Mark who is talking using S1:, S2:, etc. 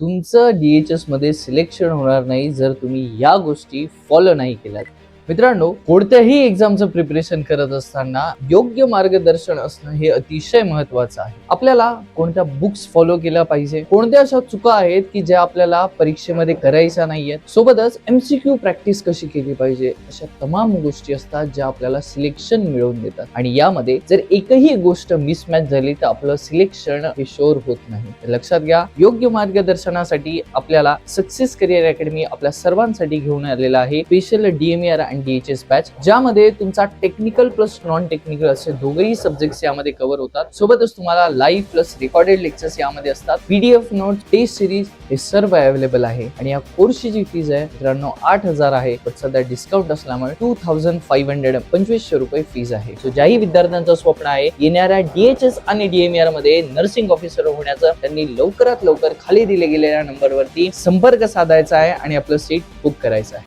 S1: तुमचं DHS मध्ये selection होणार नाही जर तुम्ही या गोष्टी फॉलो नाही केल्यात. मित्रांनो, कोणत्याही एक्झामचं प्रिपरेशन करत असताना योग्य मार्गदर्शन असणं हे अतिशय महत्वाचं आहे. आपल्याला कोणत्या बुक्स फॉलो केल्या पाहिजे, कोणत्या अशा चुका आहेत की ज्या आपल्याला परीक्षेमध्ये करायच्या नाहीयेत, सोबतच MCQ प्रॅक्टिस कशी केली पाहिजे, अशा तमाम गोष्टी असतात ज्या आपल्याला सिलेक्शन मिळवून देतात. आणि यामध्ये जर एकही गोष्ट मिसमॅच झाली तर आपलं सिलेक्शन हे शोर होत नाही. तर लक्षात घ्या, योग्य मार्गदर्शनासाठी आपल्याला सक्सेस करिअर अकॅडमी आपल्या सर्वांसाठी घेऊन आलेला आहे स्पेशल DMER आणि DHS बॅच, ज्यामध्ये तुमचा टेक्निकल प्लस नॉन टेक्निकल असे दोघेही सब्जेक्ट्स यामध्ये कव्हर होतात. सोबतच तुम्हाला लाईव्ह प्लस रेकॉर्डेड लेक्चर्स यामध्ये असतात. PDF नोट्स, टेस्ट सिरीज हे सर्व अवेलेबल आहे. आणि या कोर्सची जी फीज आहे मित्रांनो 8,000 आहे, पण सध्या डिस्काउंट असल्यामुळे 2,500 2500 रुपये फीज आहे. सो ज्याही विद्यार्थ्यांचं स्वप्न आहे येणाऱ्या DHS आणि DMER मध्ये नर्सिंग ऑफिसर होण्याचं, त्यांनी लवकरात लवकर खाली दिले गेलेल्या नंबरवरती संपर्क साधायचा आहे आणि आपलं सीट बुक करायचं आहे.